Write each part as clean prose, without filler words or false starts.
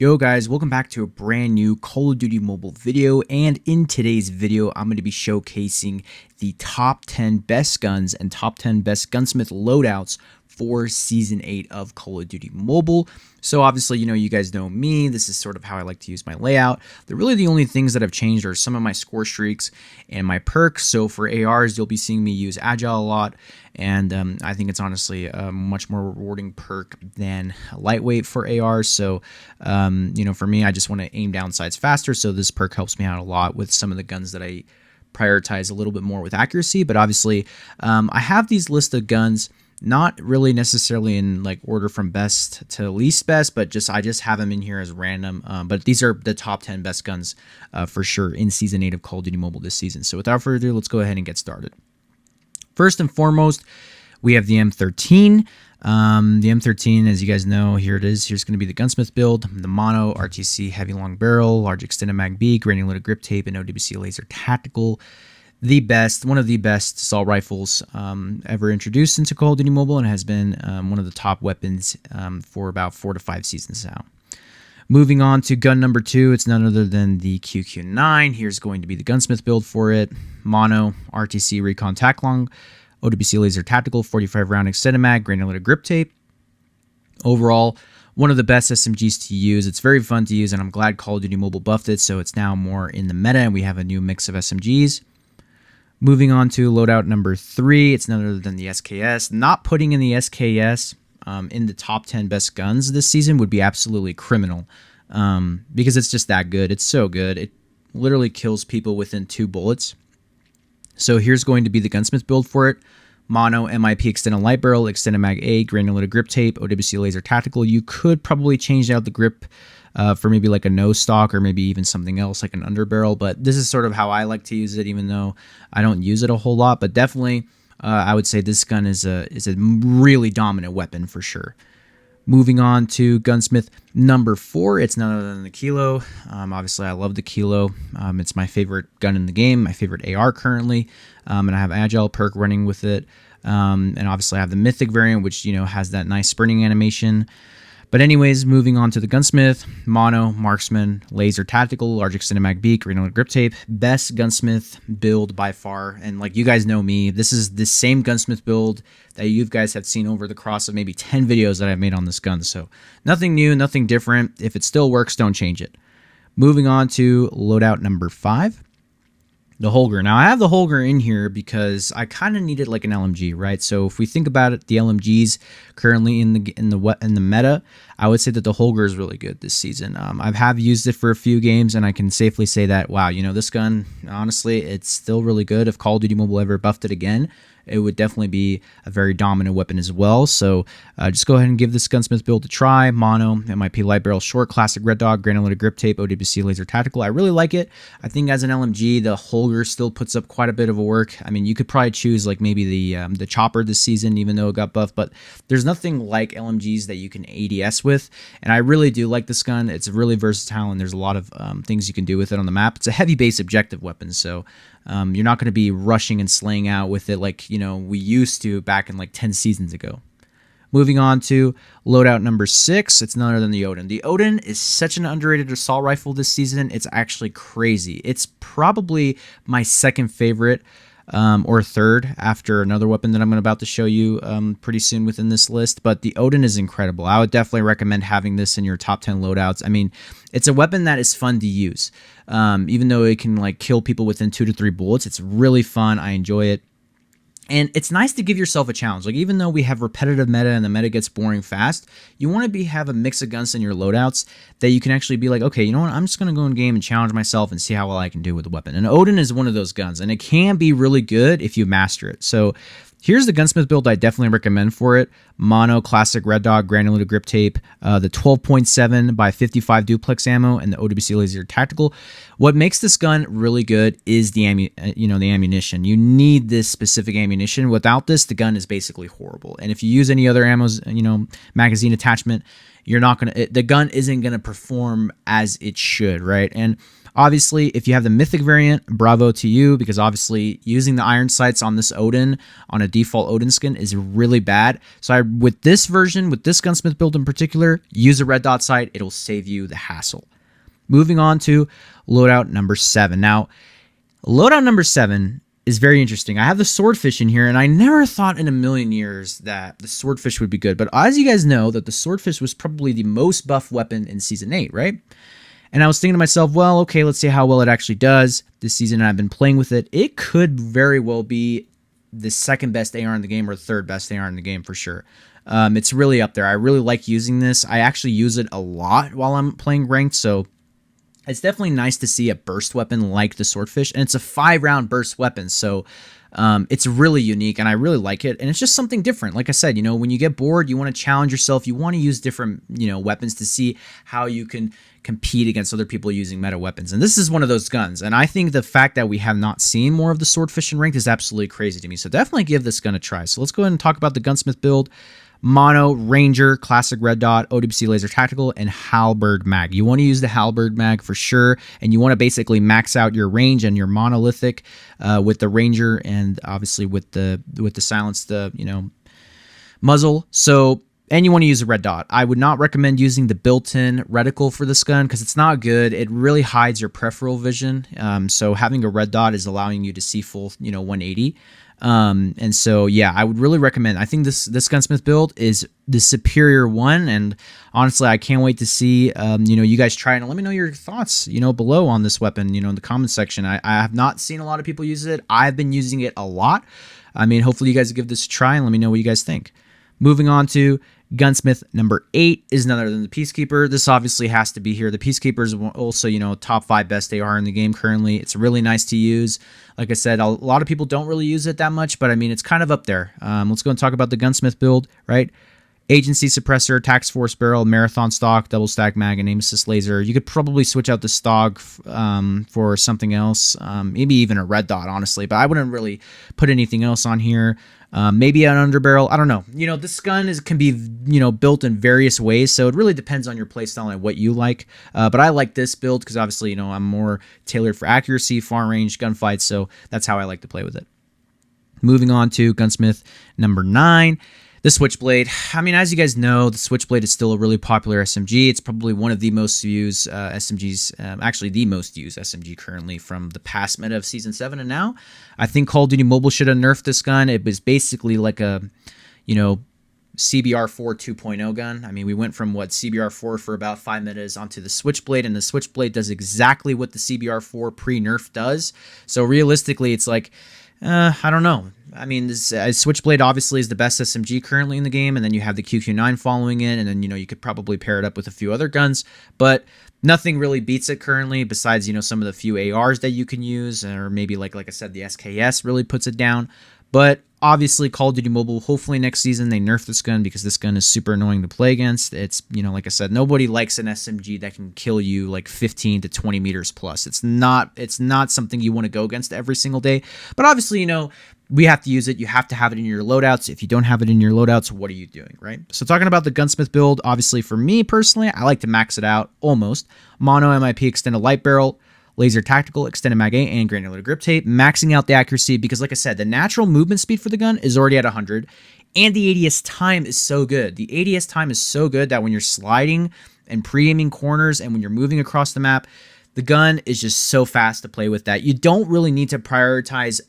Yo guys, welcome back to a brand new Call of Duty mobile video, and in today's video I'm going to be showcasing the top 10 best guns and top 10 best gunsmith loadouts for Season 8 of Call of Duty Mobile. So obviously, you guys know me, this is sort of how I like to use my layout. The only things that have changed are some of my score streaks and my perks. So for ARs, you'll be seeing me use Agile a lot, and I think it's honestly a much more rewarding perk than lightweight for ARs. So, for me, I just want to aim down sights faster, so this perk helps me out a lot with some of the guns that I prioritize a little bit more with accuracy. But obviously, I have these list of guns, not really necessarily in like order from best to least best, but I just have them in here as random. But these are the top 10 best guns for sure in Season 8 of Call of Duty Mobile this season. So without further ado, let's go ahead and get started. First and foremost, we have the M13. The M13, as you guys know, here it is. Here's going to be the Gunsmith build, the mono, RTC, heavy long barrel, large extended mag B, granulated grip tape, and OWC laser tactical. One of the best assault rifles ever introduced into Call of Duty Mobile, and has been one of the top weapons for about 4 to 5 seasons now. Moving on to gun number 2, it's none other than the QQ9. Here's going to be the Gunsmith build for it. Mono, RTC, Recon Tac Long, OWC laser tactical, 45 round extended mag, granulated grip tape. Overall, one of the best SMGs to use. It's very fun to use, and I'm glad Call of Duty Mobile buffed it, so it's now more in the meta, and we have a new mix of SMGs. Moving on to loadout number 3, it's none other than the SKS. Not putting in the SKS in the top 10 best guns this season would be absolutely criminal, because it's just that good. It's so good. It literally kills people within 2 bullets. So here's going to be the Gunsmith build for it. Mono, MIP extended light barrel, extended mag A, granulated grip tape, OWC laser tactical. You could probably change out the grip for maybe like a nose stock, or maybe even something else like an underbarrel, but this is sort of how I like to use it, even though I don't use it a whole lot. But definitely I would say this gun is a really dominant weapon for sure. Moving on to Gunsmith number 4, it's none other than the Kilo. Obviously, I love the Kilo. It's my favorite gun in the game, my favorite AR currently, and I have Agile perk running with it. And obviously, I have the Mythic variant, which has that nice sprinting animation. But anyways, moving on to the Gunsmith, mono, marksman, laser tactical, large extended mag B, granulated grip tape. Best Gunsmith build by far. And like you guys know me, this is the same Gunsmith build that you guys have seen over the course of maybe 10 videos that I've made on this gun. So nothing new, nothing different. If it still works, don't change it. Moving on to loadout number 5. The Holger. Now I have the Holger in here because I kind of needed like an LMG, right? So if we think about it, the LMGs currently in the meta, I would say that the Holger is really good this season. I have used it for a few games, and I can safely say that wow, this gun, honestly, it's still really good. If Call of Duty Mobile ever buffed it again, it would definitely be a very dominant weapon as well. So just go ahead and give this Gunsmith build a try. Mono, MIP light barrel short, classic red dog, granulated grip tape, OWC laser tactical. I really like it. I think as an LMG, the Holger still puts up quite a bit of work. I mean, you could probably choose like maybe the chopper this season, even though it got buffed, but there's nothing like LMGs that you can ADS with. And I really do like this gun. It's really versatile, and there's a lot of things you can do with it on the map. It's a heavy base objective weapon, so you're not going to be rushing and slaying out with it like we used to back in like 10 seasons ago. Moving on to loadout number 6, it's none other than the Odin. The Odin is such an underrated assault rifle this season. It's actually crazy. It's probably my second favorite, or third after another weapon that I'm about to show you pretty soon within this list. But the Odin is incredible. I would definitely recommend having this in your top 10 loadouts. I mean, it's a weapon that is fun to use. Even though it can like kill people within 2 to 3 bullets, it's really fun. I enjoy it. And it's nice to give yourself a challenge. Like, even though we have repetitive meta and the meta gets boring fast, you want to have a mix of guns in your loadouts that you can actually be like, okay, you know what? I'm just going to go in game and challenge myself and see how well I can do with the weapon. And Odin is one of those guns, and it can be really good if you master it. So here's the Gunsmith build I definitely recommend for it. Mono, classic red dog, granulated grip tape, the 12.7 by 55 duplex ammo, and the OWC laser tactical. What makes this gun really good is the ammunition. You need this specific ammunition. Without this, the gun is basically horrible. And if you use any other ammos, magazine attachment, the gun isn't gonna perform as it should, right? And obviously, if you have the mythic variant, bravo to you, because obviously using the iron sights on this Odin, on a default Odin skin, is really bad. So with this version, with this Gunsmith build in particular, use a red dot sight. It'll save you the hassle. Moving on to loadout number 7. Now, loadout number 7 is very interesting. I have the swordfish in here, and I never thought in a million years that the swordfish would be good. But as you guys know, that the swordfish was probably the most buff weapon in Season 8, right? And I was thinking to myself, well, okay, let's see how well it actually does this season. I've been playing with it. It could very well be the second best AR in the game or third best AR in the game for sure. It's really up there. I really like using this. I actually use it a lot while I'm playing ranked, so it's definitely nice to see a burst weapon like the swordfish, and it's a 5-round burst weapon, so it's really unique, and I really like it, and it's just something different. Like I said, you know, when you get bored, you want to challenge yourself, you want to use different, you know, weapons to see how you can compete against other people using meta weapons, and this is one of those guns, and I think the fact that we have not seen more of the swordfish in ranked is absolutely crazy to me, so definitely give this gun a try. So let's go ahead and talk about the Gunsmith build. Mono, Ranger, Classic Red Dot, OWC Laser Tactical, and Halberd Mag. You want to use the Halberd Mag for sure, and you want to basically max out your range and your monolithic with the Ranger, and obviously with the silenced muzzle. So, and you want to use a red dot. I would not recommend using the built-in reticle for this gun because it's not good. It really hides your peripheral vision. So having a red dot is allowing you to see full, 180. And so, yeah, I would really recommend. I think this Gunsmith build is the superior one, and honestly, I can't wait to see, you guys try it, and let me know your thoughts, below on this weapon, in the comment section. I have not seen a lot of people use it. I've been using it a lot. I mean, hopefully you guys give this a try, and let me know what you guys think. Moving on to Gunsmith number 8 is none other than the Peacekeeper. This obviously has to be here. The Peacekeeper is also, top 5 best AR in the game currently. It's really nice to use. Like I said, a lot of people don't really use it that much, but I mean, it's kind of up there. Let's go and talk about the Gunsmith build, right? Agency Suppressor, Tax Force Barrel, Marathon Stock, Double Stack Mag, and Aim Assist Laser. You could probably switch out the stock for something else, maybe even a red dot, honestly, but I wouldn't really put anything else on here. Maybe an underbarrel. I don't know. This gun can be, built in various ways, so it really depends on your playstyle and what you like. But I like this build because obviously, I'm more tailored for accuracy, far range, gunfights, so that's how I like to play with it. Moving on to Gunsmith number 9. The Switchblade. I mean, as you guys know, the Switchblade is still a really popular SMG. It's probably one of the most used SMGs, actually the most used SMG currently from the past meta of Season 7 and now. I think Call of Duty Mobile should have nerfed this gun. It was basically like a, CBR4 2.0 gun. I mean, we went from CBR4 for about 5 metas onto the Switchblade, and the Switchblade does exactly what the CBR4 pre-nerf does. So realistically, it's like, I don't know. I mean, this Switchblade obviously is the best SMG currently in the game, and then you have the QQ9 following it, and then, you could probably pair it up with a few other guns, but nothing really beats it currently besides, some of the few ARs that you can use, or maybe like I said, the SKS really puts it down. But obviously, Call of Duty Mobile, hopefully next season they nerf this gun because this gun is super annoying to play against. It's, like I said, nobody likes an SMG that can kill you like 15 to 20 meters plus. It's not something you want to go against every single day. But obviously, we have to use it. You have to have it in your loadouts. If you don't have it in your loadouts, what are you doing, right? So talking about the Gunsmith build, obviously for me personally, I like to max it out almost. Mono MIP extended light barrel, laser tactical, extended mag A, and granular grip tape, maxing out the accuracy because, like I said, the natural movement speed for the gun is already at 100, and the ADS time is so good. The ADS time is so good that when you're sliding and pre-aiming corners and when you're moving across the map, the gun is just so fast to play with that you don't really need to prioritize,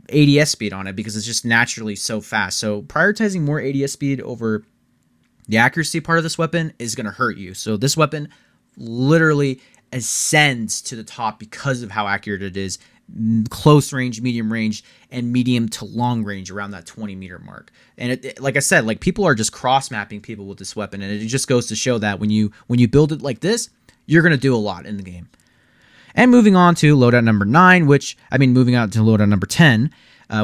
ADS speed on it because it's just naturally so fast. So prioritizing more ADS speed over the accuracy part of this weapon is going to hurt you. So this weapon literally ascends to the top because of how accurate it is. Close range, medium range, and medium to long range around that 20-meter mark. And like I said, like people are just cross-mapping people with this weapon, and it just goes to show that when you build it like this, you're going to do a lot in the game. And moving on to loadout number 9, moving on to loadout number 10,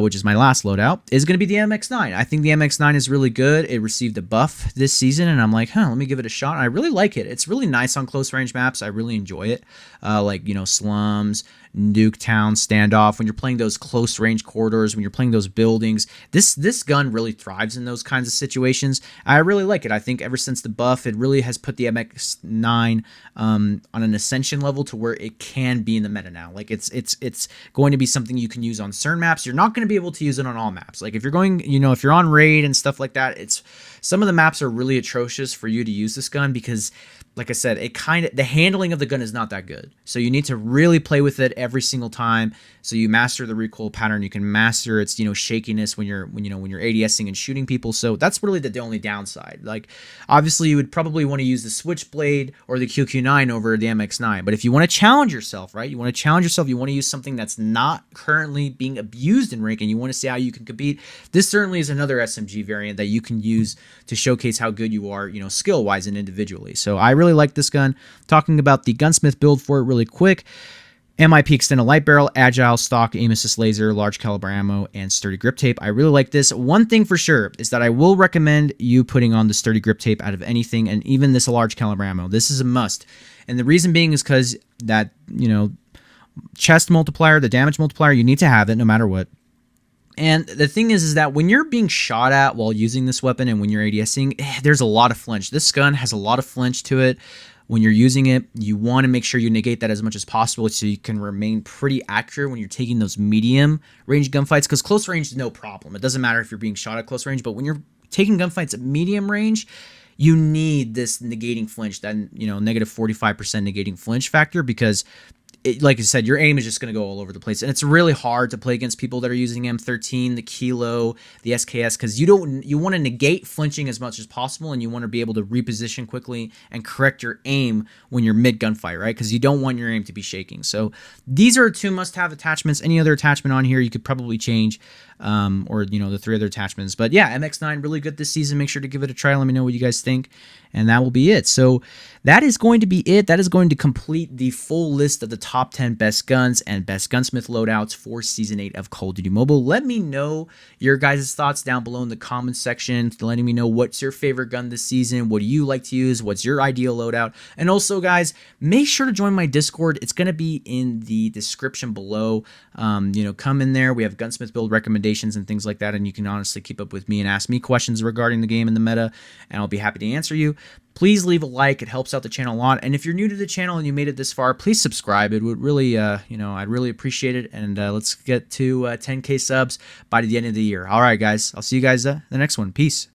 which is my last loadout, is going to be the MX9. I think the MX9 is really good. It received a buff this season, and I'm like, let me give it a shot. And I really like it. It's really nice on close range maps. I really enjoy it. Like, slums, Nuketown, Standoff, when you're playing those close range corridors, when you're playing those buildings, this gun really thrives in those kinds of situations. I really like it. I think ever since the buff, it really has put the MX9 on an ascension level to where it can be in the meta now. Like it's going to be something you can use on certain maps. You're not going to be able to use it on all maps. Like if you're going, if you're on raid and stuff like that, some of the maps are really atrocious for you to use this gun because, like I said, the handling of the gun is not that good. So you need to really play with it every single time. So you master the recoil pattern. You can master its, shakiness when you're ADSing and shooting people. So that's really the only downside. Like, obviously you would probably want to use the Switchblade or the QQ9 over the MX9. But if you want to challenge yourself, right? You want to challenge yourself. You want to use something that's not currently being abused in rank, and you want to see how you can compete. This certainly is another SMG variant that you can use to showcase how good you are, skill-wise and individually. So I really like this gun. Talking about the Gunsmith build for it really quick. MIP extended light barrel, agile stock, aim assist laser, large caliber ammo, and sturdy grip tape. I really like this. One thing for sure is that I will recommend you putting on the sturdy grip tape out of anything, and even this large caliber ammo. This is a must. And the reason being is because that, chest multiplier, the damage multiplier, you need to have it no matter what. And the thing is that when you're being shot at while using this weapon and when you're ADSing, there's a lot of flinch. This gun has a lot of flinch to it. When you're using it, you want to make sure you negate that as much as possible so you can remain pretty accurate when you're taking those medium range gunfights, because close range is no problem. It doesn't matter if you're being shot at close range, but when you're taking gunfights at medium range, you need this negating flinch, that negative 45% negating flinch factor, because like I said, your aim is just going to go all over the place, and it's really hard to play against people that are using M13, the Kilo, the SKS, because you want to negate flinching as much as possible, and you want to be able to reposition quickly and correct your aim when you're mid gunfight, right? Because you don't want your aim to be shaking. So these are two must-have attachments. Any other attachment on here you could probably change, or the 3 other attachments. But yeah, MX9 really good this season. Make sure to give it a try. Let me know what you guys think, and that will be it. So that is going to be it. That is going to complete the full list of the top 10 best guns and best gunsmith loadouts for Season 8 of Call of Duty Mobile. Let me know your guys' thoughts down below in the comments section, letting me know what's your favorite gun this season, what do you like to use, what's your ideal loadout. And also, guys, make sure to join my Discord. It's going to be in the description below. Come in there. We have gunsmith build recommendations and things like that, and you can honestly keep up with me and ask me questions regarding the game and the meta, and I'll be happy to answer you. Please leave a like. It helps out the channel a lot. And if you're new to the channel and you made it this far, please subscribe. It would really, I'd really appreciate it. And let's get to 10K subs by the end of the year. All right, guys. I'll see you guys the next one. Peace.